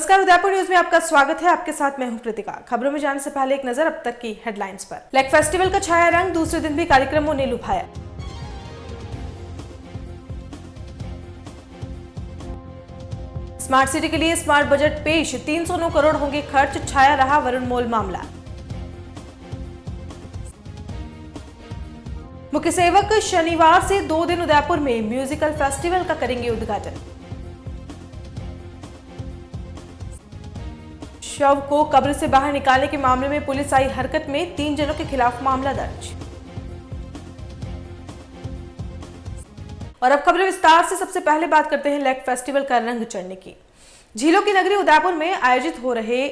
नमस्कार, उदयपुर न्यूज में आपका स्वागत है। आपके साथ मैं हूं कृतिका। खबरों में जाने से पहले एक नजर अब तक की हेडलाइंस पर। लेक फेस्टिवल का छाया रंग, दूसरे दिन भी कार्यक्रमों ने लुभाया। स्मार्ट सिटी के लिए स्मार्ट बजट पेश, 309 करोड़ होंगे खर्च, छाया रहा वरुण मोल मामला। मुख्य सेवक शनिवार से 2 दिन उदयपुर में म्यूजिकल फेस्टिवल का करेंगे उद्घाटन। शव को कब्र से बाहर निकालने के मामले में पुलिस आई हरकत में, 3 जनों के खिलाफ मामला दर्ज। और अब खबरें विस्तार से। सबसे पहले बात करते हैं लेक फेस्टिवल का रंग चढ़ने की। झीलों की नगरी उदयपुर में आयोजित हो रहे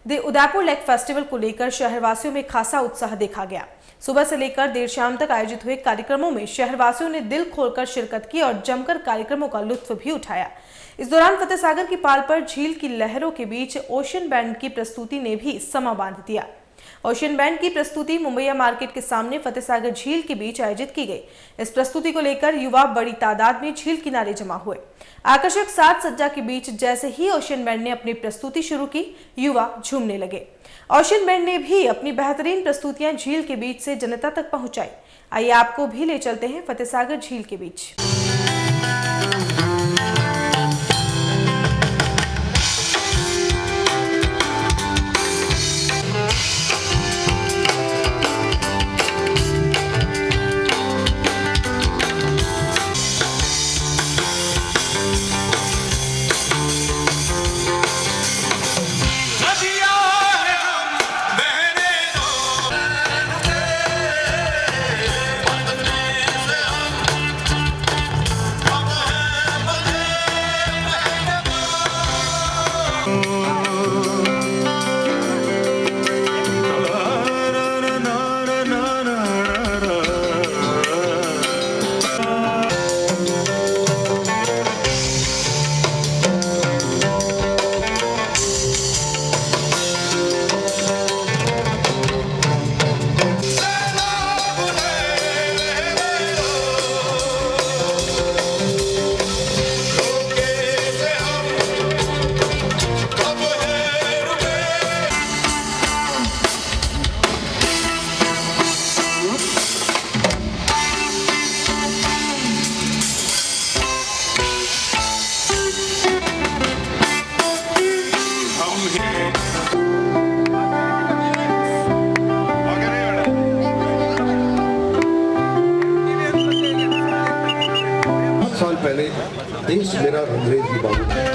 उदयपुर लेक फेस्टिवल को लेकर शहरवासियों में खासा उत्साह देखा गया। सुबह से लेकर देर शाम तक आयोजित हुए कार्यक्रमों में शहरवासियों ने दिल खोलकर शिरकत की और जमकर कार्यक्रमों का लुत्फ भी उठाया। इस दौरान फतेह सागर की पाल पर झील की लहरों के बीच ओशियन बैंड की प्रस्तुति ने भी समा बांध दिया। ओशियन बैंड की प्रस्तुति मुंबईया मार्केट के सामने फतेह सागर झील के बीच आयोजित की गई। इस प्रस्तुति को लेकर युवा बड़ी तादाद में झील किनारे जमा हुए। आकर्षक साज सज्जा के बीच जैसे ही ओशियन बैंड ने अपनी प्रस्तुति शुरू की, युवा झूमने लगे। ओशियन बैंड ने भी अपनी बेहतरीन प्रस्तुतियां झील के बीच से जनता तक पहुंचाई। आइए आपको भी ले चलते हैं फतेह सागर झील के बीच। साल पहले देश मेरा अंग्रेज की बाबू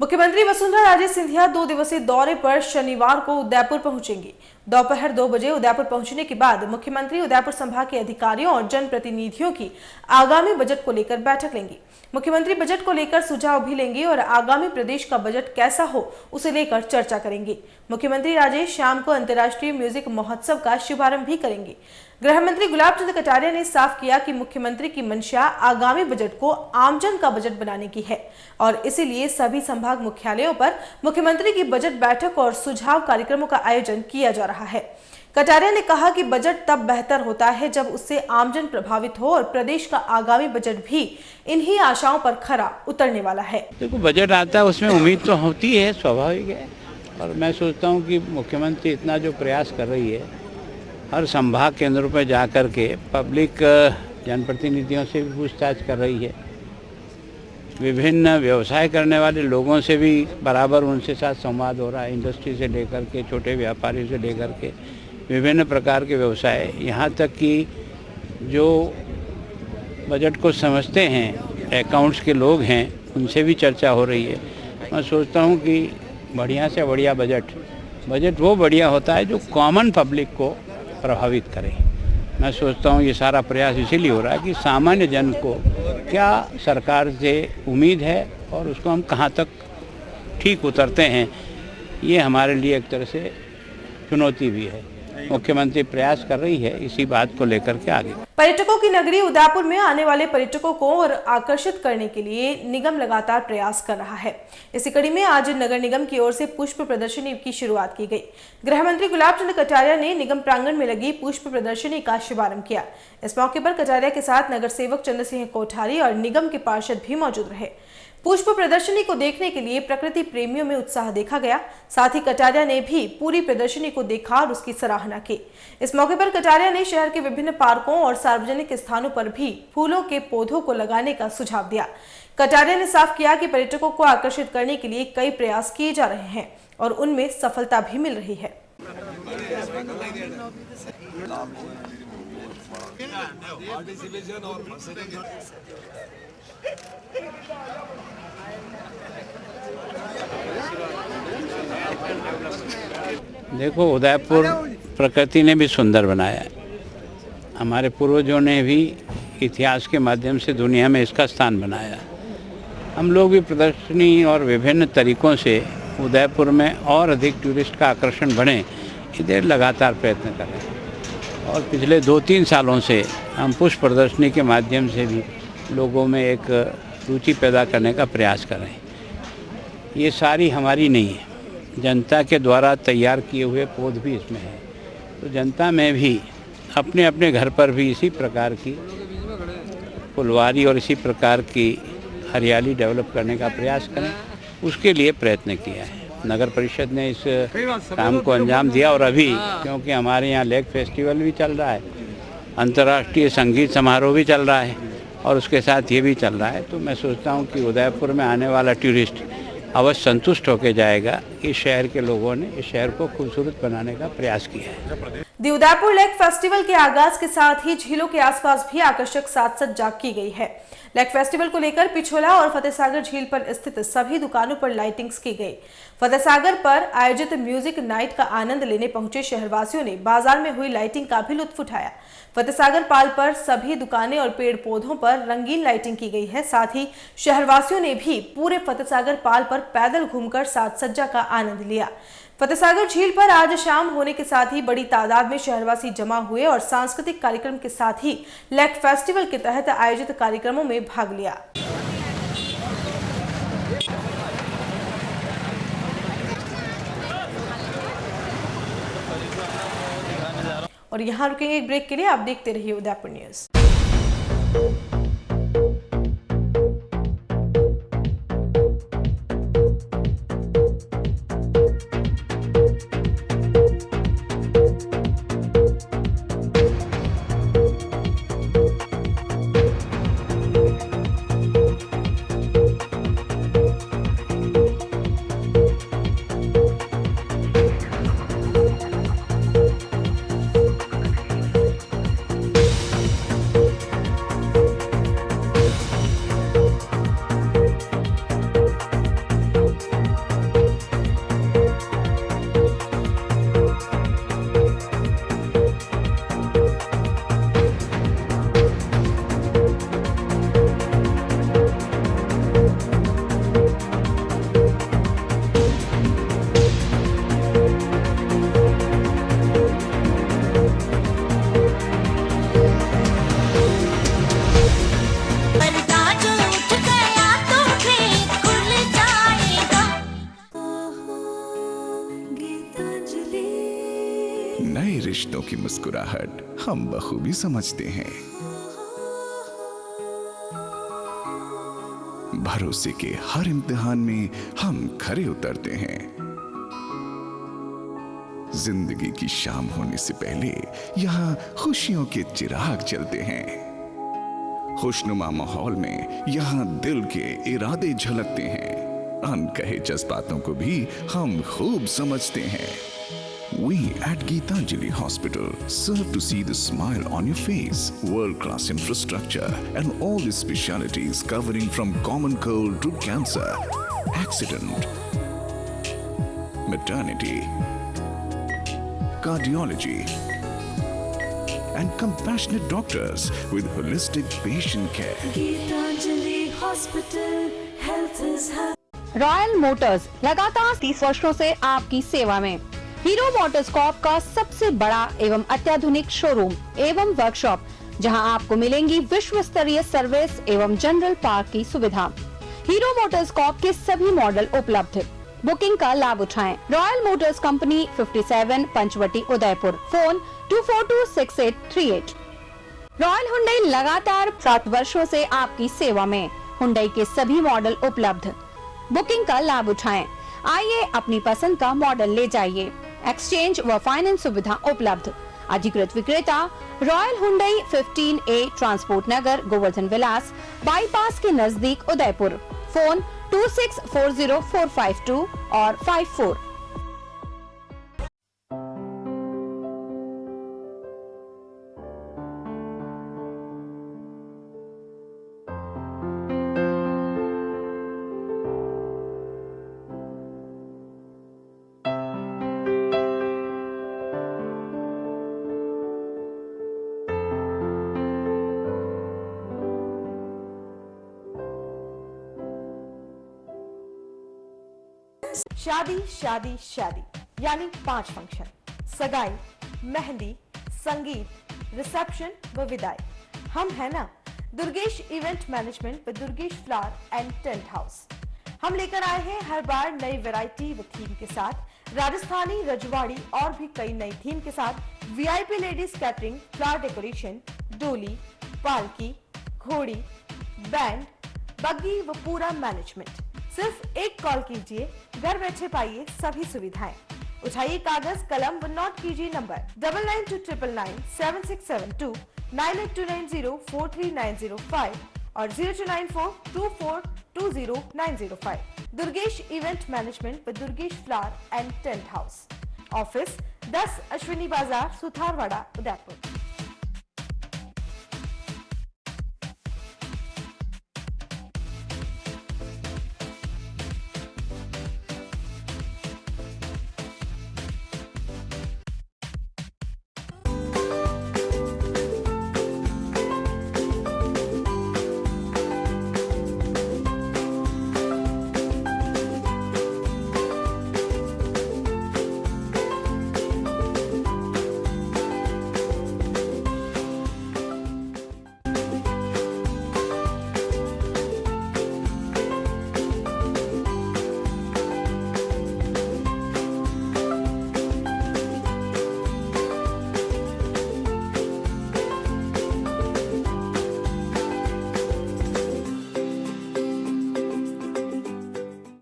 मुख्यमंत्री वसुंधरा राजे सिंधिया 2 दिवसीय दौरे पर शनिवार को उदयपुर पहुंचेंगी। दोपहर 2 बजे उदयपुर पहुंचने के बाद मुख्यमंत्री उदयपुर संभाग के अधिकारियों और जनप्रतिनिधियों की आगामी बजट को लेकर बैठक लेंगी। मुख्यमंत्री बजट को लेकर सुझाव भी लेंगे और आगामी प्रदेश का बजट कैसा हो उसे लेकर चर्चा करेंगे। मुख्यमंत्री राजे शाम को अंतर्राष्ट्रीय म्यूजिक महोत्सव का शुभारंभ भी करेंगे। गृह मंत्री गुलाब चंद कटारिया ने साफ किया कि मुख्यमंत्री की मंशा आगामी बजट को आमजन का बजट बनाने की है और इसीलिए सभी संभाग मुख्यालयों पर मुख्यमंत्री की बजट बैठक और सुझाव कार्यक्रमों का आयोजन किया जा रहा है। कटारिया ने कहा कि बजट तब बेहतर होता है जब उससे आमजन प्रभावित हो और प्रदेश का आगामी बजट भी इन्हीं आशाओं पर खरा उतरने वाला है। देखो, बजट आता है उसमें उम्मीद तो होती है, स्वाभाविक है। और मैं सोचता हूँ कि मुख्यमंत्री इतना जो प्रयास कर रही है, हर संभाग केंद्रों पर जा कर के पब्लिक जनप्रतिनिधियों से भी पूछताछ कर रही है, विभिन्न व्यवसाय करने वाले लोगों से भी बराबर उनसे साथ संवाद हो रहा है, इंडस्ट्री से लेकर के छोटे व्यापारी से लेकर के विभिन्न प्रकार के व्यवसाय, यहाँ तक कि जो बजट को समझते हैं अकाउंट्स के लोग हैं उनसे भी चर्चा हो रही है। मैं सोचता हूँ कि बढ़िया से बढ़िया बजट बजट वो बढ़िया होता है जो कॉमन पब्लिक को प्रभावित करे। मैं सोचता हूँ ये सारा प्रयास इसीलिए हो रहा है कि सामान्य जन को क्या सरकार से उम्मीद है और उसको हम कहाँ तक ठीक उतरते हैं, ये हमारे लिए एक तरह से चुनौती भी है। मुख्यमंत्री प्रयास कर रही है इसी बात को लेकर के आगे। पर्यटकों की नगरी उदयपुर में आने वाले पर्यटकों को और आकर्षित करने के लिए निगम लगातार प्रयास कर रहा है। इसी कड़ी में आज नगर निगम की ओर से पुष्प प्रदर्शनी की शुरुआत की गई। गृह मंत्री गुलाब चंद कटारिया ने निगम प्रांगण में लगी पुष्प प्रदर्शनी का शुभारंभ किया। इस मौके पर कटारिया के साथ नगर सेवक चंद्र सिंह कोठारी और निगम के पार्षद भी मौजूद रहे। पुष्प प्रदर्शनी को देखने के लिए प्रकृति प्रेमियों में उत्साह देखा गया। साथ ही कटारिया ने भी पूरी प्रदर्शनी को देखा और उसकी सराहना की। इस मौके पर कटारिया ने शहर के विभिन्न पार्कों और सार्वजनिक स्थानों पर भी फूलों के पौधों को लगाने का सुझाव दिया। कटारिया ने साफ किया कि पर्यटकों को आकर्षित करने के लिए कई प्रयास किए जा रहे हैं और उनमें सफलता भी मिल रही है। देखो, उदयपुर प्रकृति ने भी सुंदर बनाया है। हमारे पूर्वजों ने भी इतिहास के माध्यम से दुनिया में इसका स्थान बनाया। हम लोग भी प्रदर्शनी और विभिन्न तरीकों से उदयपुर में और अधिक टूरिस्ट का आकर्षण बढ़े, इधर लगातार प्रयत्न कर रहे हैं। और पिछले 2-3 सालों से हम पुष्प प्रदर्शनी के माध्यम से भी लोगों में एक रुचि पैदा करने का प्रयास कर रहे हैं। ये सारी हमारी नहीं है, जनता के द्वारा तैयार किए हुए पौध भी इसमें हैं। तो जनता में भी अपने अपने घर पर भी इसी प्रकार की फुलवारी और इसी प्रकार की हरियाली डेवलप करने का प्रयास करें, उसके लिए प्रयत्न किया है। नगर परिषद ने इस काम को अंजाम दिया और अभी क्योंकि हमारे यहाँ लेक फेस्टिवल भी चल रहा है, अंतर्राष्ट्रीय संगीत समारोह भी चल रहा है और उसके साथ ये भी चल रहा है, तो मैं सोचता हूँ कि उदयपुर में आने वाला टूरिस्ट अवश्य संतुष्ट होकर जाएगा। इस शहर के लोगों ने इस शहर को खूबसूरत बनाने का प्रयास किया है। दी उदयपुर लेक फेस्टिवल के आगाज के साथ ही झीलों के आसपास भी आकर्षक साज सज्जा की गई है। लेक फेस्टिवल को लेकर पिछोला और फतेहसागर झील पर स्थित सभी दुकानों पर लाइटिंग्स की गई। फतेहसागर पर आयोजित म्यूजिक नाइट का आनंद लेने पहुंचे शहरवासियों ने बाजार में हुई लाइटिंग का भी लुत्फ उठाया। फतेहसागर पाल पर सभी दुकानें और पेड़ पौधों पर रंगीन लाइटिंग की गई है। साथ ही शहरवासियों ने भी पूरे फतेहसागर पाल पर पैदल घूमकर साज सज्जा का आनंद लिया। फतेहसागर झील पर आज शाम होने के साथ ही बड़ी तादाद में शहरवासी जमा हुए और सांस्कृतिक कार्यक्रम के साथ ही लेक फेस्टिवल के तहत आयोजित कार्यक्रमों में भाग लिया। और यहाँ रुकेंगे एक ब्रेक के लिए। आप देखते रहिए उदयपुर न्यूज। नए रिश्तों की मुस्कुराहट हम बखूबी समझते हैं। भरोसे के हर इम्तिहान में हम खरे उतरते हैं। जिंदगी की शाम होने से पहले यहाँ खुशियों के चिराग जलते हैं। खुशनुमा माहौल में यहाँ दिल के इरादे झलकते हैं। अनकहे जज्बातों को भी हम खूब समझते हैं। We at Geetanjali Hospital serve to see the smile on your face. World-class infrastructure and all the specialities covering from common cold to cancer, accident, maternity, cardiology, and compassionate doctors with holistic patient care. Geetanjali Hospital, health is happy. Royal Motors लगातार 30 वर्षों से आपकी सेवा में। Hero मोटरस्कॉप का सबसे बड़ा एवं अत्याधुनिक शोरूम एवं वर्कशॉप, जहां आपको मिलेंगी विश्व स्तरीय सर्विस एवं जनरल पार्क की सुविधा। हीरो मोटरस्कॉप के सभी मॉडल उपलब्ध। बुकिंग का लाभ उठाएं। Royal Motors company 57 Panchvati Udaipur. Phone 2426838। Royal Hyundai लगातार 7 वर्षों से आपकी सेवा में। हुंडई के सभी मॉडल उपलब्ध। बुकिंग का लाभ उठाएं। आइए अपनी पसंद का मॉडल ले जाइए। एक्सचेंज व फाइनेंस सुविधा उपलब्ध। अधिकृत विक्रेता रॉयल हुंडई 15A ट्रांसपोर्ट नगर, गोवर्धन विलास, बाईपास के नजदीक उदयपुर। फोन 2640 और 54। शादी शादी शादी यानी 5 फंक्शन, सगाई, मेहंदी, संगीत, रिसेप्शन व विदाई। हम है ना दुर्गेश इवेंट मैनेजमेंट व Durgesh flower and tent house. हम लेकर आए हैं हर बार नई वैरायटी व थीम के साथ, राजस्थानी, रजवाड़ी और भी कई नई थीम के साथ। VIP ladies catering, flower decoration, डोली, पालकी, घोड़ी, बैंड, बग्गी व पूरा मैनेजमेंट। सिर्फ एक कॉल कीजिए, घर बैठे पाइए सभी सुविधाएं। उठाइए कागज कलम व नोट कीजिए नंबर 992999 7672, 9829 43905 और 0294 2420905। दुर्गेश इवेंट मैनेजमेंट व Durgesh flower and tent house. Office 10 Ashwini बाजार, सुथारवाड़ा, उदयपुर।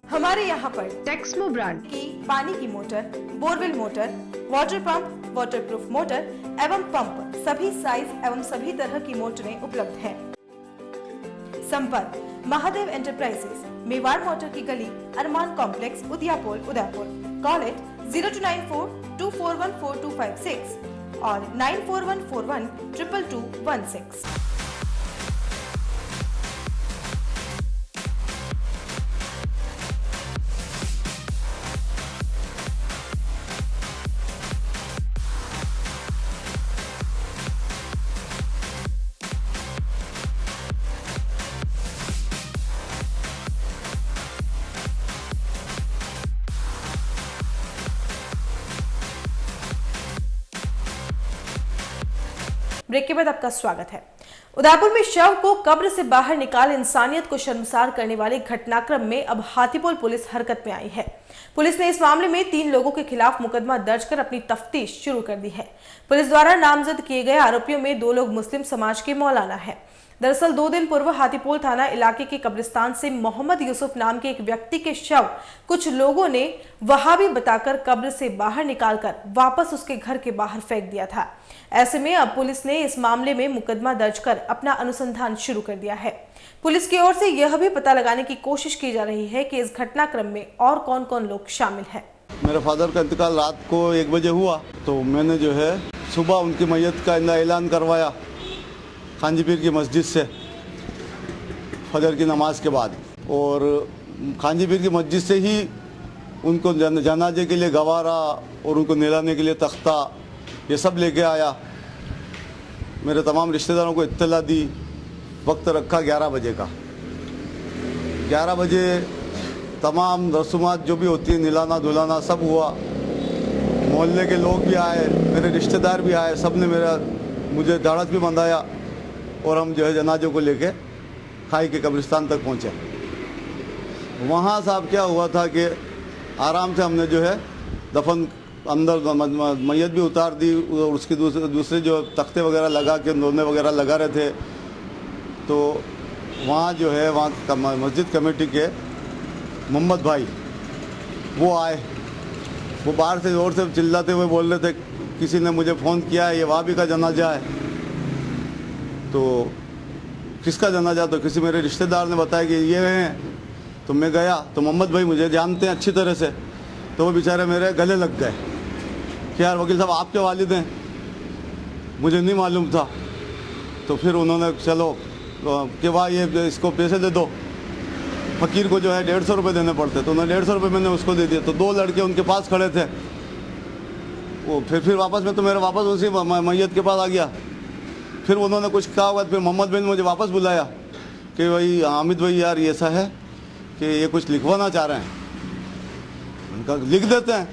हमारे यहाँ पर टेक्समो ब्रांड की पानी की motor, borewell motor, water pump, waterproof motor एवं पंप, सभी साइज एवं सभी तरह की मोटरें उपलब्ध हैं। संपर्क महादेव एंटरप्राइजेस, मेवाड़ मोटर की गली, Armaan complex, Udiapur, Udaipur. Call it 0294 241 4256 और 94141 22216। ब्रेक के बाद आपका स्वागत है। उदयपुर में शव को कब्र से बाहर निकाल इंसानियत को शर्मसार करने वाले घटनाक्रम में अब हाथीपोल पुलिस हरकत में आई है। पुलिस ने इस मामले में 3 लोगों के खिलाफ मुकदमा दर्ज कर अपनी तफ्तीश शुरू कर दी है। पुलिस द्वारा नामजद किए गए आरोपियों में 2 लोग मुस्लिम समाज के मौलाना हैं। दरअसल 2 दिन पूर्व हाथीपोल थाना इलाके के कब्रिस्तान से मोहम्मद यूसुफ नाम के एक व्यक्ति के शव कुछ लोगों ने वहाबी बताकर कब्र से बाहर निकालकर वापस उसके घर के बाहर फेंक दिया था। ऐसे में अब पुलिस ने इस मामले में मुकदमा दर्ज कर अपना अनुसंधान शुरू कर दिया है। पुलिस की ओर से यह भी पता लगाने की कोशिश की जा रही है कि इस घटनाक्रम में और कौन कौन लोग शामिल हैं। मेरे फादर का इंतकाल रात को 1 बजे हुआ, तो मैंने जो है सुबह उनकी मैयत का ऐलान करवाया खांजी पीर की मस्जिद से फजर की नमाज के बाद, और खांजी पीर की मस्जिद से ही उनको जनाजे के लिए गवारा और उनको नहलाने के लिए तख्ता, ये सब लेके आया। मेरे तमाम रिश्तेदारों को इत्तला दी। वक्त रखा 11 बजे का। 11 बजे तमाम रसूमात जो भी होती है, नहलाना धुलाना सब हुआ। मोहल्ले के लोग भी आए, मेरे रिश्तेदार भी आए, सब ने मुझे धाड़स भी बंधाया और हम जो है जनाजों को लेके खाई के कब्रिस्तान तक पहुँचे। वहाँ साहब क्या हुआ था कि आराम से हमने जो है दफन अंदर मैयत भी उतार दी और उसके दूसरे जो तख्ते वगैरह लगा के नोने वगैरह लगा रहे थे। तो वहाँ जो है वहाँ मस्जिद कमेटी के मोहम्मद भाई वो आए। वो बाहर से जोर से चिल्लाते हुए बोल रहे थे, किसी ने मुझे फ़ोन किया है, ये वाबी का जनाजा है। तो किसका जनाजा? तो किसी मेरे रिश्तेदार ने बताया कि ये हैं। तो मैं गया तो मोहम्मद भाई मुझे जानते हैं अच्छी तरह से, तो वो बेचारे मेरे गले लग गए कि यार वकील साहब आपके वालिद हैं, मुझे नहीं मालूम था। तो फिर उन्होंने चलो कि भाई ये इसको पैसे दे दो, फ़कीर को जो है 150 रुपये देने पड़ते। तो उन्होंने 150 रुपये मैंने उसको दे दिया। तो 2 लड़के उनके पास खड़े थे। वो फिर वापस में तो मेरे वापस उसी मैयत के पास आ गया। फिर उन्होंने कुछ कहा होगा, फिर मोहम्मद भाई ने मुझे वापस बुलाया कि भाई हामिद भाई यार ये ऐसा है कि ये कुछ लिखवाना चाह रहे हैं। उनका लिख देते हैं।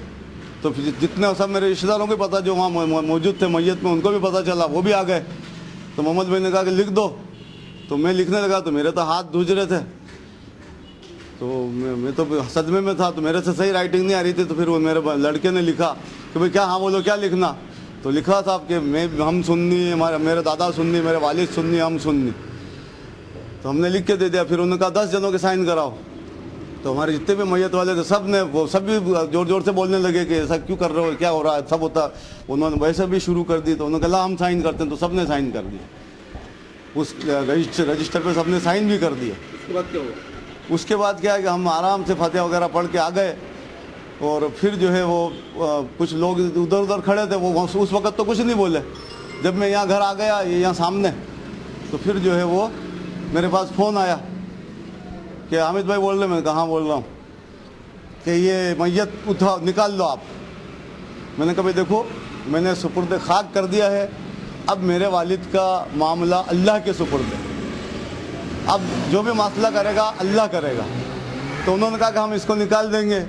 तो फिर जितने सब मेरे रिश्तेदारों को पता जो वहाँ मौजूद थे मैयत में, उनको भी पता चला, वो भी आ गए। तो मोहम्मद भाई ने कहा कि लिख दो। तो मैं लिखने लगा तो मेरे तो हाथ धूज रहे थे। तो मैं तो सदमे में था, तो मेरे से सही राइटिंग नहीं आ रही थी। तो फिर वो मेरे लड़के ने लिखा कि भाई क्या, हाँ बोलो क्या लिखना। तो लिखा साहब कि हम सुन्नी, मेरे दादा सुन्नी, मेरे वालिद सुन्नी, हम सुन्नी। तो हमने लिख के दे दिया। फिर उन्होंने कहा 10 जनों के साइन कराओ। तो हमारे जितने भी मैयत वाले थे सब ने वो सब भी जोर जोर से बोलने लगे कि ऐसा क्यों कर रहे हो, क्या हो रहा है, सब होता। उन्होंने वैसे भी शुरू कर दी। तो उन्होंने कहा हम साइन करते हैं। तो सब ने साइन कर दिया। उस रजिस्टर पे सब ने साइन भी कर दिया। उसके बाद क्या हुआ? उसके बाद क्या है कि हम आराम से फतेह वगैरह पढ़ के आ गए। और फिर जो है वो कुछ लोग उधर उधर खड़े थे, वो उस वक्त तो कुछ नहीं बोले। जब मैं यहाँ घर आ गया, ये यहाँ सामने, तो फिर जो है वो मेरे पास फ़ोन आया कि हामिद भाई बोल रहे। मैं कहाँ बोल रहा हूँ कि ये मैयत निकाल लो आप। मैंने कहा भाई देखो, मैंने सुपुर्द खाक कर दिया है, अब मेरे वालिद का मामला अल्लाह के सुपुर्द है। अब जो भी मसला करेगा अल्लाह करेगा। तो उन्होंने कहा कि हम इसको निकाल देंगे।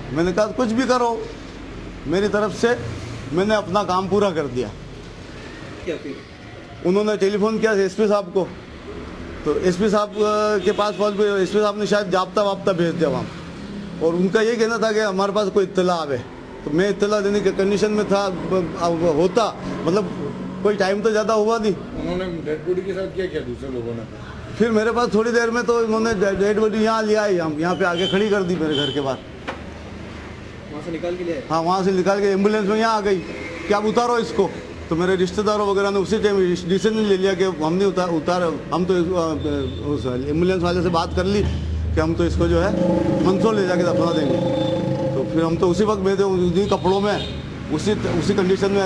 मैंने कहा कुछ भी करो, मेरी तरफ से मैंने अपना काम पूरा कर दिया। क्या फिर उन्होंने टेलीफोन किया एसपी साहब को। तो एसपी साहब के पास पहुँच गए। एसपी साहब ने शायद जाब्ता वाब्ता भेज दिया वहाँ। और उनका ये कहना था कि हमारे पास कोई इत्तला आवे। तो मैं इत्तला देने के कंडीशन में था, होता मतलब कोई टाइम तो ज़्यादा हुआ नहीं। उन्होंने डेड बॉडी के साथ क्या किया दूसरे लोगों ने? फिर मेरे पास थोड़ी देर में तो उन्होंने डेड बॉडी यहाँ ले आई, हम यहाँ पे आके खड़ी कर दी मेरे घर के बाहर। वहाँ से निकाल के ले आए? हाँ, वहाँ से निकाल के एम्बुलेंस में यहाँ आ गई कि आप उतारो इसको। तो मेरे रिश्तेदारों वगैरह ने उसी टाइम डिसीजन ले लिया कि हम नहीं उतार। हम तो एम्बुलेंस वाले से बात कर ली कि हम तो इसको जो है मंदसौर ले जाके दफना देंगे। तो फिर हम तो उसी वक्त बैठे उन्हीं कपड़ों में उसी कंडीशन में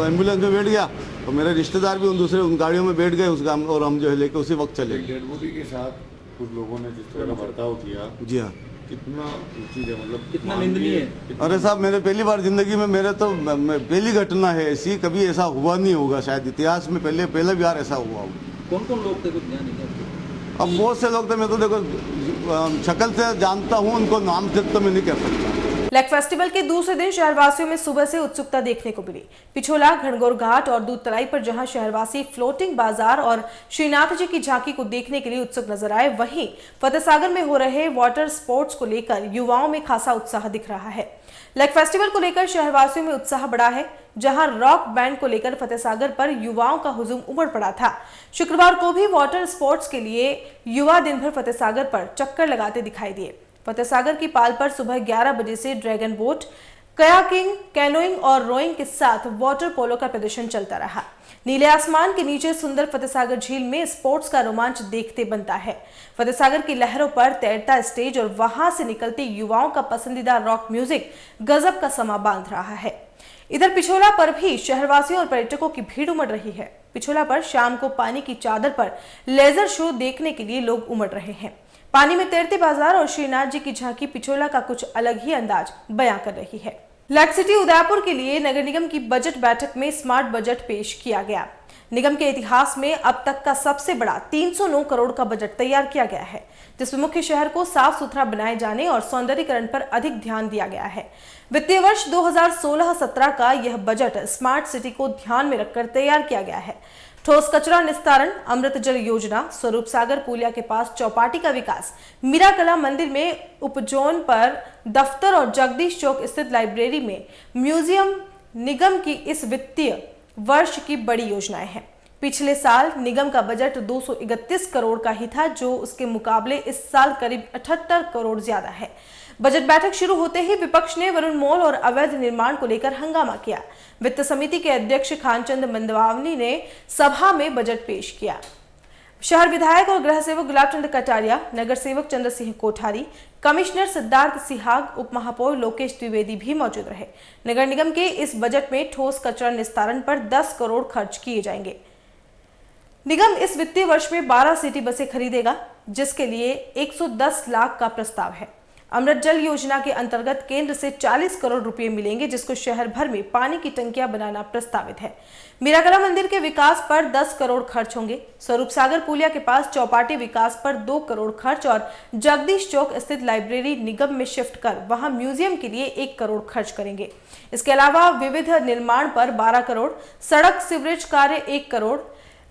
एम्बुलेंस में बैठ गया। और मेरे रिश्तेदार भी उन गाड़ियों में बैठ गए और हम जो है लेके उसी वक्त चले। डेड बॉडी के साथ कुछ लोगों ने जिस तरह का बर्ताव किया, जी हाँ, कितना चीज है, मतलब कितना निंदनीय है? अरे साहब, मेरे पहली बार जिंदगी में मेरे तो पहली घटना है ऐसी, कभी ऐसा हुआ नहीं होगा शायद इतिहास में, पहले बार ऐसा हुआ होगा। कौन कौन लोग थे, कुछ ध्यान नहीं? अब बहुत से लोग थे, मैं तो देखो शक्ल से जानता हूँ, उनको नाम से तो मैं नहीं कह सकता। लेक फेस्टिवल के दूसरे दिन शहरवासियों में सुबह से उत्सुकता देखने को मिली। पिछोला, घनगोर घाट और दूध तलाई पर जहां शहरवासी फ्लोटिंग बाजार और श्रीनाथ जी की झांकी को देखने के लिए उत्सुक नजर आए, वहीं फतेहसागर में हो रहे वाटर स्पोर्ट्स को लेकर युवाओं में खासा उत्साह दिख रहा है। लेक फेस्टिवल को लेकर शहरवासियों में उत्साह बढ़ा है। जहां रॉक बैंड को लेकर फतेहसागर पर युवाओं का हुजूम उमड़ पड़ा था। शुक्रवार को भी वाटर स्पोर्ट्स के लिए युवा दिन भर फतेहसागर पर चक्कर लगाते दिखाई दिए। फतेहसागर की पाल पर सुबह 11 बजे से ड्रैगन बोट, कयाकिंग, कैनोइंग और रोइंग के साथ वाटर पोलो का प्रदर्शन चलता रहा। नीले आसमान के नीचे सुंदर फतेहसागर झील में स्पोर्ट्स का रोमांच देखते बनता है। फतेहसागर की लहरों पर तैरता स्टेज और वहां से निकलते युवाओं का पसंदीदा रॉक म्यूजिक गजब का समा बांध रहा है। इधर पिछोला पर भी शहरवासियों और पर्यटकों की भीड़ उमड़ रही है। पिछोला पर शाम को पानी की चादर पर लेजर शो देखने के लिए लोग उमड़ रहे हैं। पानी में तैरते बाजार और श्रीनाथ जी की झांकी पिछोला का कुछ अलग ही अंदाज बयां कर रही है। लेक सिटी उदयपुर के लिए नगर निगम की बजट बैठक में स्मार्ट बजट पेश किया गया। निगम के इतिहास में अब तक का सबसे बड़ा 309 करोड़ का बजट तैयार किया गया है, जिसमें मुख्य शहर को साफ सुथरा बनाए जाने और सौंदर्यीकरण पर अधिक ध्यान दिया गया है। वित्तीय वर्ष 2016-17 का यह बजट स्मार्ट सिटी को ध्यान में रखकर तैयार किया गया है। ठोस कचरा निस्तारण, अमृत जल योजना, स्वरूप सागर पुलिया के पास चौपाटी का विकास, मीरा कला मंदिर में उपजोन पर दफ्तर और जगदीश चौक स्थित लाइब्रेरी में म्यूजियम निगम की इस वित्तीय वर्ष की बड़ी योजनाएं हैं। पिछले साल निगम का बजट 231 करोड़ का ही था, जो उसके मुकाबले इस साल करीब 78 करोड़ ज्यादा है। बजट बैठक शुरू होते ही विपक्ष ने वरुण मॉल और अवैध निर्माण को लेकर हंगामा किया। वित्त समिति के अध्यक्ष खानचंद मंदवावनी ने सभा में बजट पेश किया। शहर विधायक और गृह सेवक गुलाब चंद कटारिया, नगर सेवक चंद्र सिंह कोठारी, कमिश्नर सिद्धार्थ सिहाग, उप महापौर लोकेश द्विवेदी भी मौजूद रहे। नगर निगम के इस बजट में ठोस कचरा निस्तारण पर 10 करोड़ खर्च किए जाएंगे। निगम इस वित्तीय वर्ष में 12 सिटी बसें खरीदेगा, जिसके लिए 110 लाख का प्रस्ताव है। अमृत जल योजना के अंतर्गत केंद्र से 40 करोड़ रुपए मिलेंगे, जिसको शहर भर में पानी की टंकियां बनाना प्रस्तावित है। मीराकला मंदिर के विकास पर 10 करोड़ खर्च होंगे। स्वरूप सागर पुलिया के पास चौपाटी विकास पर 2 करोड़ खर्च और जगदीश चौक स्थित लाइब्रेरी निगम में शिफ्ट कर वहां म्यूजियम के लिए 1 करोड़ खर्च करेंगे। इसके अलावा विविध निर्माण पर 12 करोड़, सड़क सीवरेज कार्य 1 करोड़,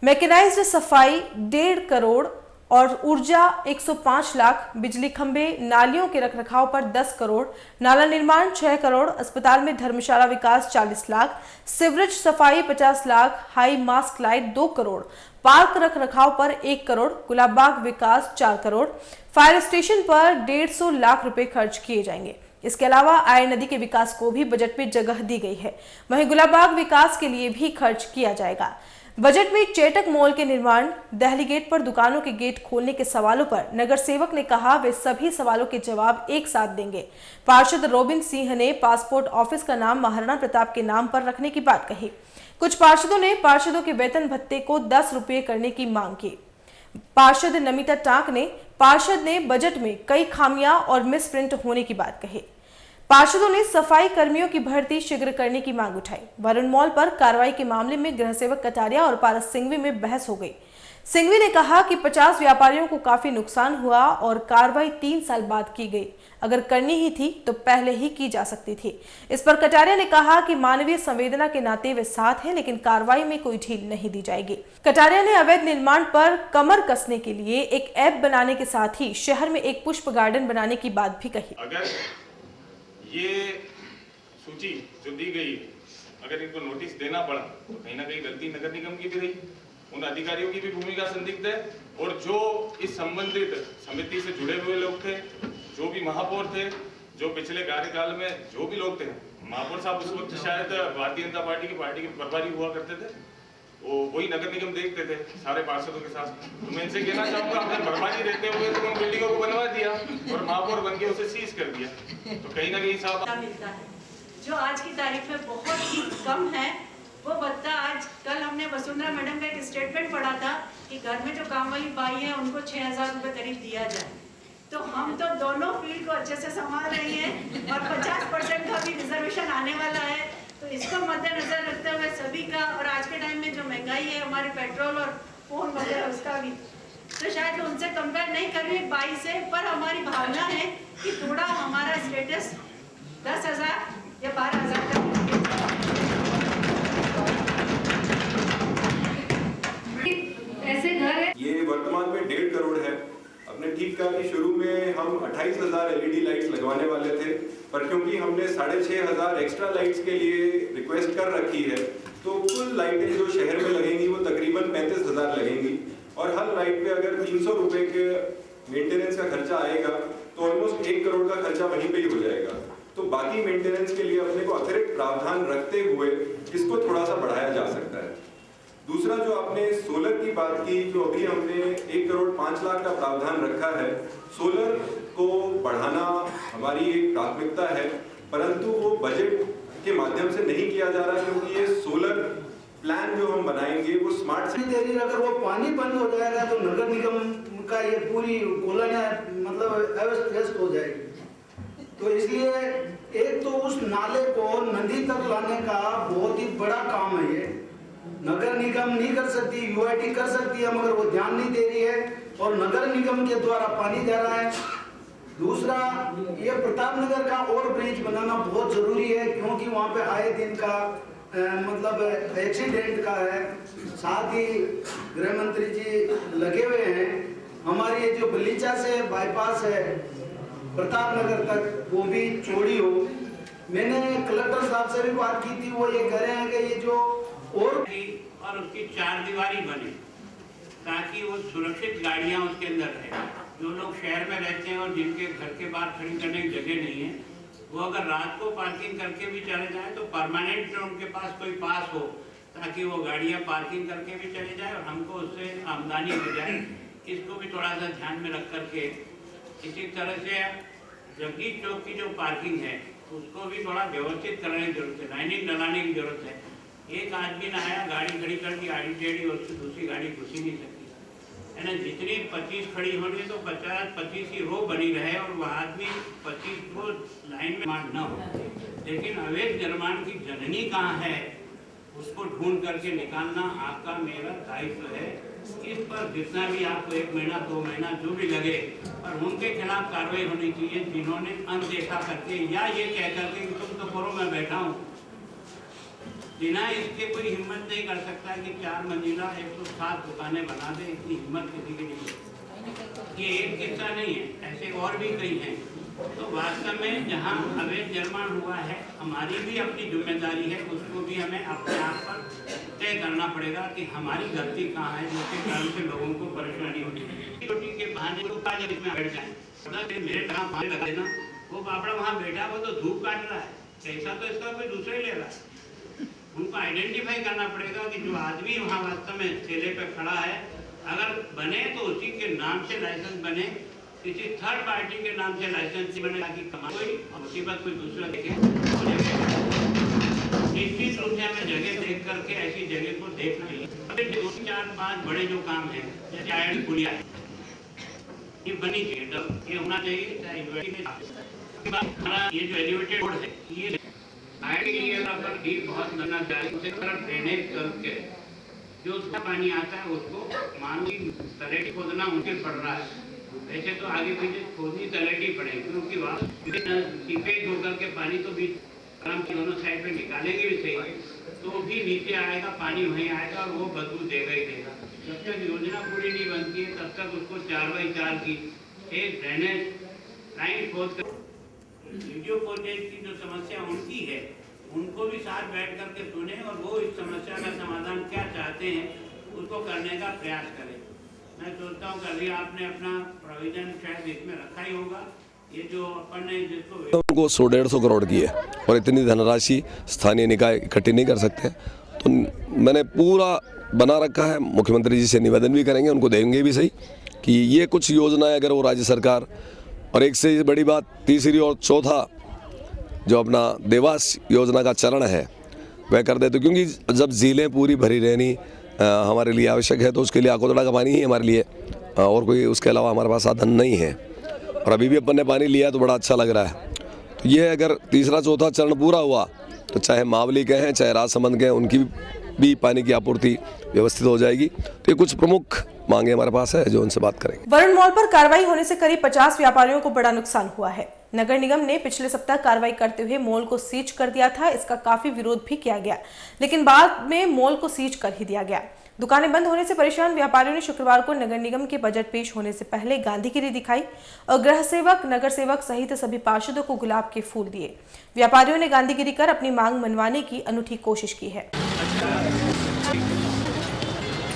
मैकेनाइज्ड सफाई 1.5 करोड़ और ऊर्जा 105 लाख, बिजली खंभे, नालियों के रखरखाव पर 10 करोड़, नाला निर्माण 6 करोड़, अस्पताल में धर्मशाला विकास 40 लाख, सीवरेज सफाई 50 lakh, high mask light 2 crore, park रखरखाव पर 1 करोड़, गुलाब बाग विकास 4 करोड़, फायर स्टेशन पर 150 लाख रुपए खर्च किए जाएंगे। इसके अलावा आय नदी के विकास को भी बजट में जगह दी गई है। वहीं गुलाब बाग विकास के लिए भी खर्च किया जाएगा। बजट में चेटक मॉल के निर्माण, दहली गेट पर दुकानों के गेट खोलने के सवालों पर नगर सेवक ने कहा वे सभी सवालों के जवाब एक साथ देंगे। पार्षद रोबिन सिंह ने पासपोर्ट ऑफिस का नाम महाराणा प्रताप के नाम पर रखने की बात कही। कुछ पार्षदों ने पार्षदों के वेतन भत्ते को 10 रुपये करने की मांग की। पार्षद नमिता टाक ने पार्षद ने बजट में कई खामियां और मिसप्रिंट होने की बात कही। पार्षदों ने सफाई कर्मियों की भर्ती शीघ्र करने की मांग उठाई। वरुण मॉल पर कार्रवाई के मामले में गृह सेवक कटारिया और पारस सिंघवी में बहस हो गई। सिंघवी ने कहा कि 50 व्यापारियों को काफी नुकसान हुआ और कार्रवाई 3 साल बाद की गई। अगर करनी ही थी तो पहले ही की जा सकती थी। इस पर कटारिया ने कहा कि मानवीय संवेदना के नाते वे साथ हैं, लेकिन कार्रवाई में कोई ढील नहीं दी जाएगी। कटारिया ने अवैध निर्माण पर कमर कसने के लिए एक ऐप बनाने के साथ ही शहर में एक पुष्प गार्डन बनाने की बात भी कही। ये सूची जो दी गई, अगर इनको नोटिस देना पड़ा तो कहीं ना कहीं गलती नगर निगम की भी रही, उन अधिकारियों की भी भूमिका संदिग्ध है। और जो इस संबंधित समिति से जुड़े हुए लोग थे, जो भी महापौर थे, जो पिछले कार्यकाल में जो भी लोग थे, महापौर साहब उस वक्त शायद भारतीय जनता पार्टी के प्रभारी हुआ करते थे, वो वही नगर निगम देखते थे सारे पार्षदों के साथ। तो मैं इनसे कहना चाहूंगा, अगर प्रभारी रहते हुए तो उन बिल्डिंगों को बनवा दिया और महापौर बन के उसे सीज कर दिया, तो कहीं ना कहीं साहब मिलता है जो आज की तारीख में बहुत ही कम है। वो भत्ता आज कल हमने वसुंधरा मैडम का एक स्टेटमेंट पढ़ा था कि घर में जो काम वाली बाई है उनको 6000 रुपये करीब दिया जाए। तो हम तो दोनों फील्ड को अच्छे से संभाल रहे हैं और 50% का भी रिजर्वेशन आने वाला है। तो इसको मद्देनजर रखते हुए सभी का, और आज के टाइम में जो महंगाई है हमारे पेट्रोल और फोन वगैरह उसका भी, तो शायद उनसे कंपेयर नहीं कर रही 22 से, पर हमारी भावना है कि थोड़ा हमारा स्टेटस 10,000 या 12,000 तक ऐसे घर है। ये वर्तमान में 1.5 करोड़ है। अपने ठीक कहा कि शुरू में हम 28,000 LED लाइट्स लगवाने वाले थे, पर क्योंकि हमने 6,500 एक्स्ट्रा लाइट्स के लिए रिक्वेस्ट कर रखी है, तो कुल लाइटें जो शहर में लगेंगी वो तकरीबन 35,000 लगेंगी। और हर लाइट पे अगर 300 रुपए के मेंटेनेंस का खर्चा आएगा तो ऑलमोस्ट 1 करोड़ का खर्चा वहीं पे ही हो जाएगा। तो बाकी मेंटेनेंस के लिए अपने को अतिरिक्त प्रावधान रखते हुए इसको थोड़ा सा बढ़ाया जा सकता है। दूसरा, जो आपने सोलर की बात की, जो अभी हमने 1 करोड़ 5 लाख का प्रावधान रखा है, सोलर को बढ़ाना हमारी एक प्राथमिकता है, परंतु वो बजट के माध्यम से नहीं किया जा रहा, क्योंकि ये सोलर प्लान जो हम बनाएंगे वो स्मार्ट सिटी। अगर वो पानी बंद हो जाएगा तो नगर निगम उनका ये पूरी कॉलोनियां मतलब अस्त व्यस्त हो जाएगी। तो इसलिए एक तो उस नाले को नदी तक लाने का बहुत ही बड़ा काम है। ये नगर निगम नहीं कर सकती, यूआईटी कर सकती है, मगर वो ध्यान नहीं दे रही है और नगर निगम के द्वारा पानी जा रहा है। दूसरा, ये प्रतापनगर का और ब्रिज बनाना बहुत जरूरी है, क्योंकि वहाँ पे आए दिन का मतलब एक्सीडेंट का है। साथ ही गृह मंत्री जी लगे हुए हैं, हमारी ये जो बलीचा से बाईपास है प्रतापनगर तक वो भी चौड़ी हो। मैंने कलेक्टर साहब से भी बात की थी, वो ये कह रहे हैं कि ये जो और उसकी चार दीवारी बने ताकि वो सुरक्षित गाड़ियां उसके अंदर रहे। जो लोग शहर में रहते हैं और जिनके घर के बाहर खड़ी करने की जगह नहीं है, वो अगर रात को पार्किंग करके भी चले जाएं तो परमानेंट उनके पास कोई पास हो ताकि वो गाड़ियां पार्किंग करके भी चले जाए और हमको उससे आमदनी हो जाए। इसको भी थोड़ा सा ध्यान में रख करके इसी तरह से जगदीश चौक की जो पार्किंग है उसको भी थोड़ा व्यवस्थित करने की जरूरत है, लाइनिंग डलाने की जरूरत है। एक आदमी ने आया, गाड़ी खड़ी कर दी आड़ी टेढ़ी, उससे दूसरी गाड़ी घुस ही नहीं सकती है ना। जितनी 25 खड़ी होनी तो 50-25 की रो बनी रहे और वह आदमी 25 को लाइन में न हो। लेकिन अवैध निर्माण की जननी कहाँ है उसको ढूंढ करके निकालना आपका मेरा दायित्व है। इस पर जितना भी आपको 1 महीना 2 महीना जो भी लगे, पर उनके खिलाफ कार्रवाई होनी चाहिए जिन्होंने अनदेखा करके या ये कह करके तुम तो करो मैं बैठा हूँ। बिना इसके कोई हिम्मत नहीं कर सकता कि 4 मंजिला 107 दुकानें बना दे, इतनी हिम्मत किसी की नहीं। ये एक किस्सा नहीं है, ऐसे और भी कई हैं। तो वास्तव में जहाँ अवैध निर्माण हुआ है हमारी भी अपनी जिम्मेदारी है, उसको भी हमें अपने आप पर तय करना पड़ेगा कि हमारी गलती कहाँ है जिसके कारण से लोगों को परेशानी होती है। रोटी के बहाने लोग इसमें बैठ जाए, मेरे कहाँ पानी लगा देना, वो पापड़ा वहाँ बैठा वो तो धूप काट रहा है, पैसा तो इसका कोई दूसरा ही ले रहा है। उनको आइडेंटिफाई करना पड़ेगा कि जो आदमी वहाँ वास्तव में ठेले पे खड़ा है, अगर बने तो उसी के नाम से लाइसेंस बने, किसी थर्ड पार्टी के नाम से लाइसेंस बने ताकि कोई मुसीबत कोई दूसरा देखे। निश्चित रूप से हमें जगह देख करके ऐसी जगह को देखना चाहिए। 2, 4, 5 बड़े जो काम है जैसे आयरन पुलिया ये बनी चाहिए, ये होना चाहिए। ये जो एलिवेटेड रोड है ये बहुत बनना चाहिए। ड्रेनेज करके जो उसका पानी आता है उसको मानवी तलेटी खोदना मुश्किल पड़ रहा है। वैसे तो आगे पीछे खोदनी तलेटी पड़ेगी क्योंकि वहाँ सीपेज होकर के पानी तो बीच दोनों साइड पे निकालेंगे भी सही, तो भी नीचे आएगा पानी वहीं आएगा और वो बदबू देगा ही देगा। जब तक योजना पूरी नहीं बनती है तब तक उसको 4x4 की एक ड्रेनेज लाइन खोद कर वीडियो कॉन्फ्रेंस की जो समस्या उनकी है उनको भी साथ बैठ करके सुने और वो इस समस्या का समाधान क्या चाहते हैं उसको करने का प्रयास करें। मैं सोचता हूँ कि अभी आपने अपना प्रोविजन शायद इसमें रखा ही होगा। ये जो अपन ने जिसको उनको 100-150 करोड़ की है और इतनी धनराशि स्थानीय निकाय इकट्ठी नहीं कर सकते, तो मैंने पूरा बना रखा है। मुख्यमंत्री जी से निवेदन भी करेंगे, उनको देंगे भी सही कि ये कुछ योजनाएं अगर वो राज्य सरकार, और एक से बड़ी बात तीसरी और चौथा जो अपना देवास योजना का चरण है वह कर देते, क्योंकि जब झीलें पूरी भरी रहनी हमारे लिए आवश्यक है तो उसके लिए आकोदड़ा का पानी ही हमारे लिए, और कोई उसके अलावा हमारे पास साधन नहीं है। और अभी भी अपन ने पानी लिया तो बड़ा अच्छा लग रहा है। तो ये अगर तीसरा चौथा चरण पूरा हुआ तो चाहे मावली के हैं चाहे राजसमंद के हैं उनकी भी पानी की आपूर्ति व्यवस्थित हो जाएगी। तो ये कुछ प्रमुख मांगे हमारे पास है जो उनसे बात करेंगे। वरुण मॉल पर कार्रवाई होने से करीब 50 व्यापारियों को बड़ा नुकसान हुआ है। नगर निगम ने पिछले सप्ताह कार्रवाई करते हुए मॉल को सीज कर दिया था। इसका काफी विरोध भी किया गया, लेकिन बाद में मॉल को सीज कर ही दिया गया। दुकानें बंद होने से परेशान व्यापारियों ने शुक्रवार को नगर निगम के बजट पेश होने से पहले गांधीगिरी दिखाई और गृह सेवक, नगर सेवक सहित सभी पार्षदों को गुलाब के फूल दिए। व्यापारियों ने गांधीगिरी कर अपनी मांग मनवाने की अनूठी कोशिश की है।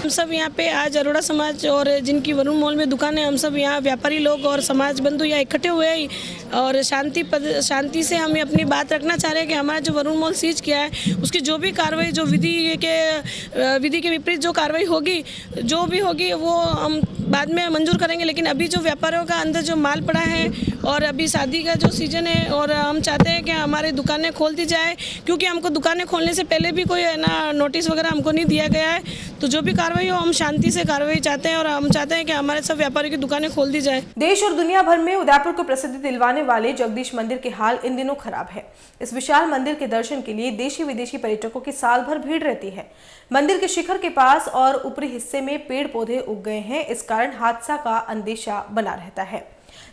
हम सब यहाँ पे आज अरोड़ा समाज और जिनकी वरुण मॉल में दुकानें, हम सब यहाँ व्यापारी लोग और समाज बंधु यहाँ इकट्ठे हुए हैं और शांति से हम अपनी बात रखना चाह रहे हैं कि हमारा जो वरुण मॉल सीज किया है उसकी जो भी कार्रवाई, जो विधि के विपरीत जो कार्रवाई होगी, जो भी होगी वो हम बाद में मंजूर करेंगे। लेकिन अभी जो व्यापारियों का अंदर जो माल पड़ा है और अभी शादी का जो सीजन है और हम चाहते हैं कि हमारी दुकानें खोल दी जाए, क्योंकि हमको दुकानें खोलने से पहले भी कोई है ना नोटिस वगैरह हमको नहीं दिया गया है। तो जो भी कार्रवाई हो हम शांति से कार्रवाई चाहते हैं और हम चाहते हैं कि हमारे सब व्यापारियों की दुकानें खोल दी जाए। देश और दुनिया भर में उदयपुर को प्रसिद्धि दिलवाने वाले जगदीश मंदिर के हाल इन दिनों खराब है। इस विशाल मंदिर के दर्शन के लिए देशी विदेशी पर्यटकों की साल भर भीड़ रहती है। मंदिर के शिखर के पास और ऊपरी हिस्से में पेड़ पौधे उग गए हैं, इस कारण हादसा का अंदेशा बना रहता है।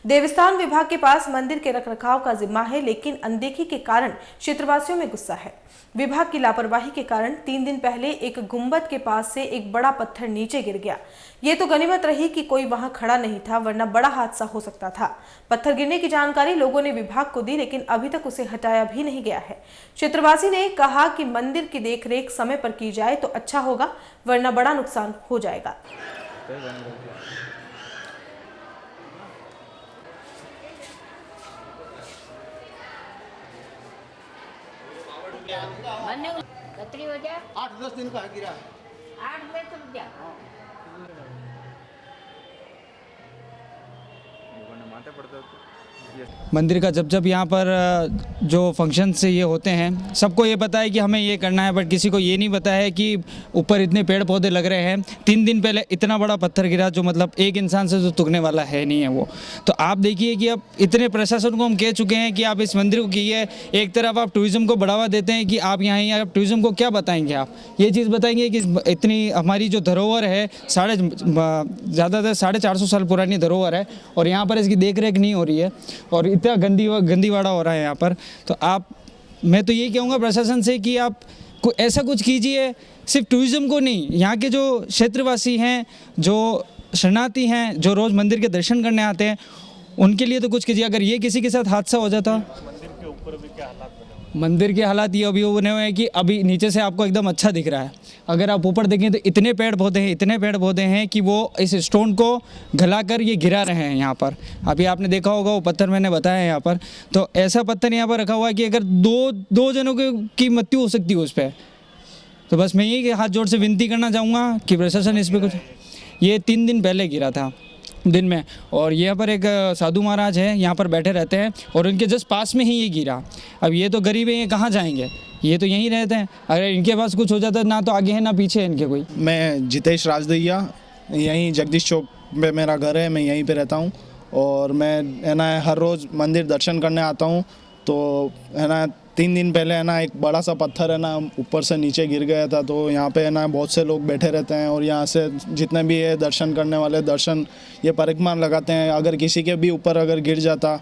देवस्थान विभाग के पास मंदिर के रखरखाव का जिम्मा है, लेकिन अनदेखी के कारण क्षेत्रवासियों में गुस्सा है। विभाग की लापरवाही के कारण 3 दिन पहले एक गुंबद के पास से एक बड़ा पत्थर नीचे गिर गया। ये तो गनीमत रही कि कोई वहां खड़ा नहीं था, वरना बड़ा हादसा हो सकता था। पत्थर गिरने की जानकारी लोगों ने विभाग को दी, लेकिन अभी तक उसे हटाया भी नहीं गया है। क्षेत्रवासी ने कहा कि मंदिर की देखरेख समय पर की जाए तो अच्छा होगा, वरना बड़ा नुकसान हो जाएगा। कतरी हो जाए 8-10 दिन का गिरा 8 रुपया मंदिर का जब यहाँ पर जो फंक्शन से ये होते हैं, सबको ये पता है कि हमें ये करना है, बट किसी को ये नहीं पता है कि ऊपर इतने पेड़ पौधे लग रहे हैं। 3 दिन पहले इतना बड़ा पत्थर गिरा जो मतलब एक इंसान से जो तुगने वाला है नहीं है वो। तो आप देखिए कि अब इतने प्रशासन को हम कह चुके हैं कि आप इस मंदिर को कीजिए। एक तरफ आप टूरिज्म को बढ़ावा देते हैं कि आप यहाँ आप टूरिज्म को क्या बताएंगे, आप ये चीज़ बताएंगे कि इतनी हमारी जो धरोहर है ज़्यादातर 450 साल पुरानी धरोहर है और यहाँ पर इसकी देख रेख नहीं हो रही है और इतना गंदीवाड़ा हो रहा है यहाँ पर। तो मैं तो ये कहूँगा प्रशासन से कि आप ऐसा कुछ कीजिए, सिर्फ टूरिज्म को नहीं, यहाँ के जो क्षेत्रवासी हैं, जो शरणार्थी हैं, जो रोज़ मंदिर के दर्शन करने आते हैं, उनके लिए तो कुछ कीजिए। अगर ये किसी के साथ हादसा हो जाता, मंदिर के ऊपर भी क्या हालात बने? मंदिर के हालात ये अभी बने हुए हैं कि अभी नीचे से आपको एकदम अच्छा दिख रहा है, अगर आप ऊपर देखें तो इतने पेड़ पौधे हैं कि वो इस स्टोन को गलाकर ये गिरा रहे हैं यहाँ पर। अभी आपने देखा होगा वो पत्थर मैंने बताया यहाँ पर, तो ऐसा पत्थर यहाँ पर रखा हुआ है कि अगर दो जनों की मृत्यु हो सकती है उस पर। तो बस मैं यही हाथ जोड़ से विनती करना चाहूँगा कि प्रशासन इस पर कुछ। ये 3 दिन पहले गिरा था दिन में, और यहाँ पर एक साधु महाराज है, यहाँ पर बैठे रहते हैं और उनके जस्ट पास में ही ये गिरा। अब ये तो गरीब है, ये कहाँ जाएंगे, ये तो यहीं रहते हैं। अगर इनके पास कुछ हो जाता है, ना तो आगे है ना पीछे है इनके कोई। मैं जितेश राजदैया, यहीं जगदीश चौक पे मेरा घर है, मैं यहीं पे रहता हूँ और मैं है ना हर रोज़ मंदिर दर्शन करने आता हूँ। तो है ना 3 दिन पहले है ना एक बड़ा सा पत्थर है ना ऊपर से नीचे गिर गया था। तो यहाँ पे है ना बहुत से लोग बैठे रहते हैं और यहाँ से जितने भी है दर्शन करने वाले दर्शन ये परिक्रमा लगाते हैं। अगर किसी के भी ऊपर अगर गिर जाता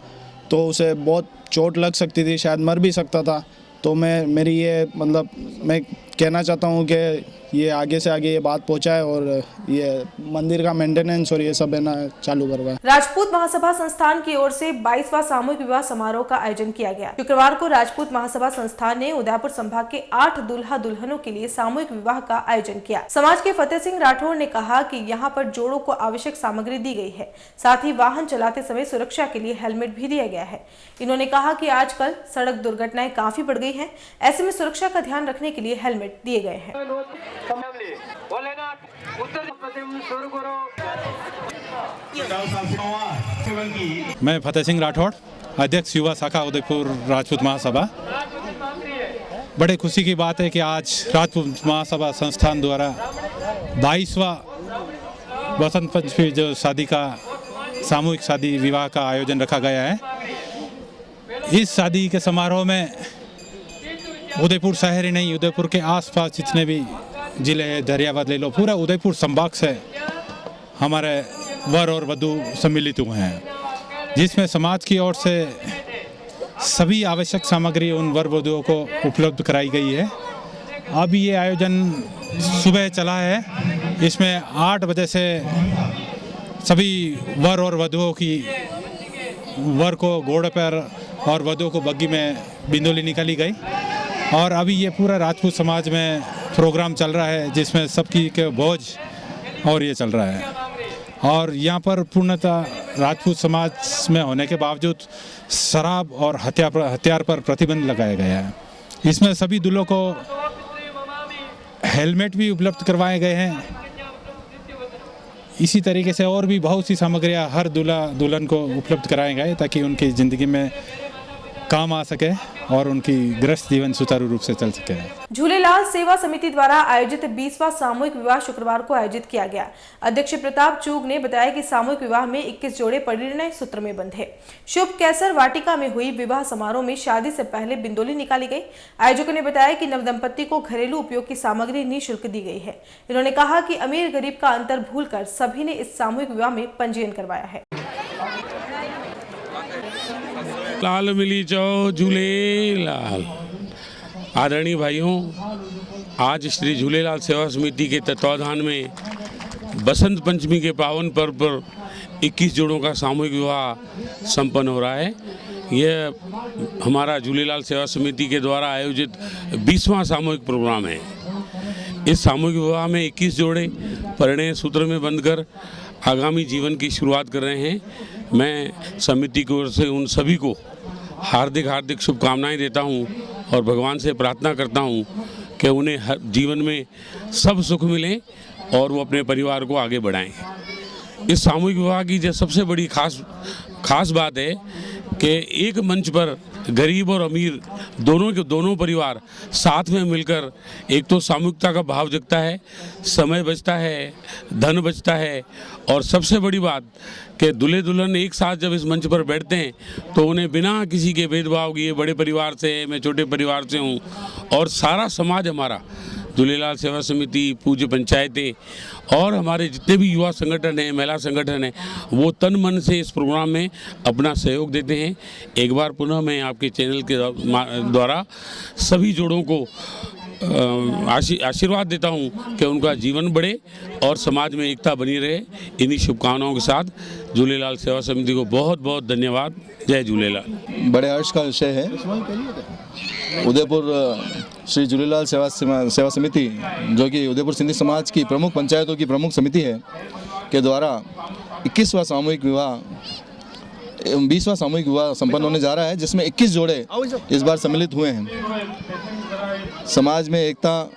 तो उसे बहुत चोट लग सकती थी, शायद मर भी सकता था। तो मेरी ये मतलब मैं कहना चाहता हूँ कि ये आगे से आगे ये बात पहुँचाए और ये मंदिर का मेंटेनेंस और ये सब है ना चालू करवाए। राजपूत महासभा संस्थान की ओर से 22वां सामूहिक विवाह समारोह का आयोजन किया गया। शुक्रवार को राजपूत महासभा संस्थान ने उदयपुर संभाग के 8 दूल्हा दुल्हनों के लिए सामूहिक विवाह का आयोजन किया। समाज के फतेह सिंह राठौर ने कहा कि यहाँ पर जोड़ों को आवश्यक सामग्री दी गई है, साथ ही वाहन चलाते समय सुरक्षा के लिए हेलमेट भी दिया गया है। इन्होंने कहा कि आजकल सड़क दुर्घटनाएं काफी बढ़ गई हैं, ऐसे में सुरक्षा का ध्यान रखने के लिए हेलमेट दिए गए हैं। मैं फतेह सिंह राठौड़, अध्यक्ष युवा शाखा उदयपुर राजपूत महासभा। बड़े खुशी की बात है कि आज राजपूत महासभा संस्थान द्वारा 22वां बसंत पंचमी जो शादी का सामूहिक शादी विवाह का आयोजन रखा गया है। इस शादी के समारोह में उदयपुर शहर ही नहीं, उदयपुर के आसपास जितने भी जिले, दरियाबाद ले लो, पूरा उदयपुर संभाग से हमारे वर और वधू सम्मिलित हुए हैं, जिसमें समाज की ओर से सभी आवश्यक सामग्री उन वर वधुओं को उपलब्ध कराई गई है। अब ये आयोजन सुबह चला है, इसमें 8 बजे से सभी वर और वधुओं की वर को घोड़े पर और वधुओं को बग्गी में बिंदोली निकाली गई और अभी ये पूरा राजपूत समाज में प्रोग्राम चल रहा है, जिसमें सबकी के भोज और ये चल रहा है। और यहाँ पर पूर्णतः राजपूत समाज में होने के बावजूद शराब और हथियार पर प्रतिबंध लगाया गया है। इसमें सभी दूल्हों को हेलमेट भी उपलब्ध करवाए गए हैं। इसी तरीके से और भी बहुत सी सामग्रियाँ हर दूल्हा दुल्हन को उपलब्ध कराए गए ताकि उनकी ज़िंदगी में काम आ सके और उनकी गृहस्थ जीवन सुचारू रूप से चल सके। झूलेलाल सेवा समिति द्वारा आयोजित 20वां सामूहिक विवाह शुक्रवार को आयोजित किया गया। अध्यक्ष प्रताप चूग ने बताया कि सामूहिक विवाह में 21 जोड़े परिणय सूत्र में बंधे। शुभ कैसर वाटिका में हुई विवाह समारोह में शादी से पहले बिंदोली निकाली गई। आयोजकों ने बताया कि नवदंपति को घरेलू उपयोग की सामग्री निःशुल्क दी गई है। इन्होंने कहा कि अमीर गरीब का अंतर भूलकर सभी ने इस सामूहिक विवाह में पंजीयन करवाया है। लाल मिली चौ झूलेलाल। आदरणीय भाइयों, आज श्री झूलेलाल सेवा समिति के तत्वाधान में बसंत पंचमी के पावन पर्व पर 21 जोड़ों का सामूहिक विवाह संपन्न हो रहा है। यह हमारा झूलेलाल सेवा समिति के द्वारा आयोजित 20वां सामूहिक प्रोग्राम है। इस सामूहिक विवाह में 21 जोड़े परिणय सूत्र में बंधकर आगामी जीवन की शुरुआत कर रहे हैं। मैं समिति की ओर से उन सभी को हार्दिक शुभकामनाएं देता हूं और भगवान से प्रार्थना करता हूं कि उन्हें हर जीवन में सब सुख मिले और वो अपने परिवार को आगे बढ़ाएं। इस सामूहिक विवाह की जो सबसे बड़ी खास बात है कि एक मंच पर गरीब और अमीर दोनों परिवार साथ में मिलकर एक तो सामूहिकता का भाव जगता है, समय बचता है, धन बचता है और सबसे बड़ी बात कि दूल्हे दुल्हन एक साथ जब इस मंच पर बैठते हैं तो उन्हें बिना किसी के भेदभाव किए बड़े परिवार से मैं छोटे परिवार से हूँ और सारा समाज हमारा झूलेलाल सेवा समिति, पूज्य पंचायतें और हमारे जितने भी युवा संगठन हैं, महिला संगठन हैं, वो तन मन से इस प्रोग्राम में अपना सहयोग देते हैं। एक बार पुनः मैं आपके चैनल के द्वारा सभी जोड़ों को आशीर्वाद देता हूं कि उनका जीवन बढ़े और समाज में एकता बनी रहे। इन्हीं शुभकामनाओं के साथ झूलेलाल सेवा समिति को बहुत बहुत धन्यवाद। जय झूलेलाल। बड़े हर्ष का विषय है। उदयपुर श्री झूलेलाल सेवा समिति, जो कि उदयपुर सिंधी समाज की प्रमुख पंचायतों की प्रमुख समिति है, के द्वारा 21वां सामूहिक विवाह 20वां सामूहिक विवाह संपन्न होने जा रहा है, जिसमें 21 जोड़े इस बार सम्मिलित हुए हैं। समाज में एकता,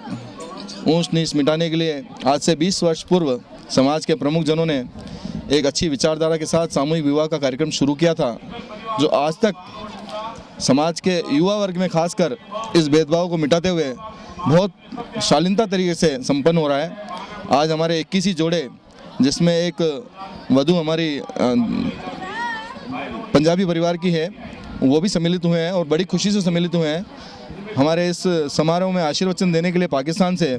ऊंच नीच मिटाने के लिए आज से 20 वर्ष पूर्व समाज के प्रमुख जनों ने एक अच्छी विचारधारा के साथ सामूहिक विवाह का कार्यक्रम शुरू किया था, जो आज तक समाज के युवा वर्ग में खासकर इस भेदभाव को मिटाते हुए बहुत शालीनता तरीके से संपन्न हो रहा है। आज हमारे 21 ही जोड़े, जिसमें एक वधू हमारी पंजाबी परिवार की है, वो भी सम्मिलित हुए हैं और बड़ी खुशी से सम्मिलित हुए हैं। हमारे इस समारोह में आशीर्वचन देने के लिए पाकिस्तान से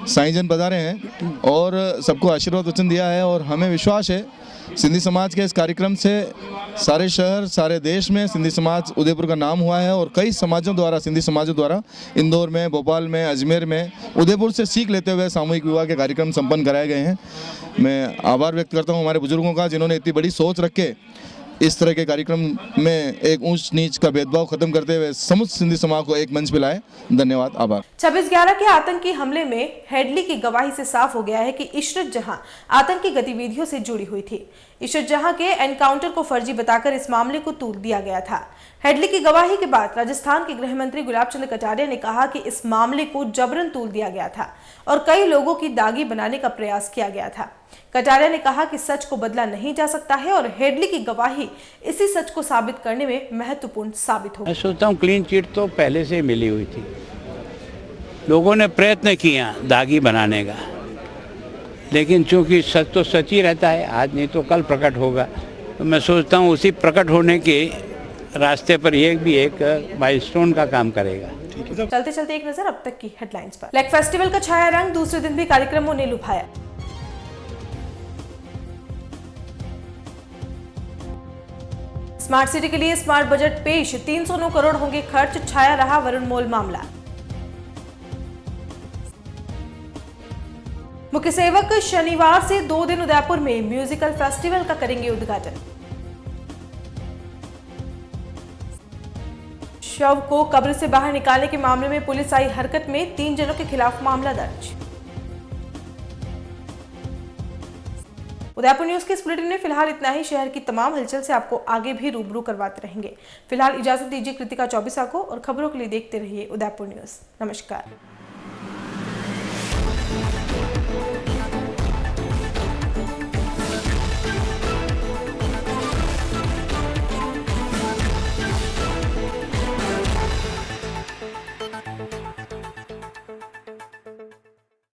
साईं जन पधारे हैं और सबको आशीर्वाद वचन दिया है और हमें विश्वास है सिंधी समाज के इस कार्यक्रम से सारे शहर, सारे देश में सिंधी समाज उदयपुर का नाम हुआ है और कई समाजों द्वारा, सिंधी समाजों द्वारा इंदौर में, भोपाल में, अजमेर में उदयपुर से सीख लेते हुए सामूहिक विवाह के कार्यक्रम संपन्न कराए गए हैं। मैं आभार व्यक्त करता हूं हमारे बुजुर्गों का, जिन्होंने इतनी बड़ी सोच रख के इस तरह के कार्यक्रम में एक ऊंच नीच का भेदभाव खत्म करते हुए समस्त सिंधी समाज को एक मंच पे लाए। धन्यवाद, आभार। 26/11 के आतंकी हमले में हेडली की गवाही से साफ हो गया है कि इशरत जहां आतंकी गतिविधियों से जुड़ी हुई थी। इशरत जहां के एनकाउंटर को फर्जी बताकर इस मामले को तूल दिया गया था। हेडली की गवाही के बाद राजस्थान के गृह मंत्री गुलाब चंद कटारिया ने कहा कि इस मामले को जबरन तूल दिया गया था और कई लोगों की दागी बनाने का प्रयास किया गया था। कटारिया ने कहा कि सच को बदला नहीं जा सकता है और हेडली की गवाही इसी सच को साबित करने में महत्वपूर्ण साबित होगी। मैं सोचता हूँ क्लीन चिट तो पहले से मिली हुई थी, लोगों ने प्रयत्न किया दागी बनाने का, लेकिन चूंकि सच तो सच ही रहता है, आज नहीं तो कल प्रकट होगा। तो मैं सोचता हूँ उसी प्रकट होने के रास्ते पर ये भी एक माइलस्टोन का काम करेगा। चलते चलते एक नजर अब तक की हेडलाइंस पर। लेक फेस्टिवल का छाया रंग दूसरे दिन भी कार्यक्रमों ने लुभाया। स्मार्ट सिटी के लिए स्मार्ट बजट पेश, 309 करोड़ होंगे खर्च, छाया रहा वरुण मोल मामला। मुख्य सेवक शनिवार से 2 दिन उदयपुर में म्यूजिकल फेस्टिवल का करेंगे उद्घाटन। शव को कब्र से बाहर निकालने के मामले में पुलिस आई हरकत में, 3 जनों के खिलाफ मामला दर्ज। उदयपुर न्यूज के इस बुलेटिन में फिलहाल इतना ही। शहर की तमाम हलचल से आपको आगे भी रूबरू करवाते रहेंगे। फिलहाल इजाजत दीजिए कृतिका चौबीसा को और खबरों के लिए देखते रहिए उदयपुर न्यूज। नमस्कार।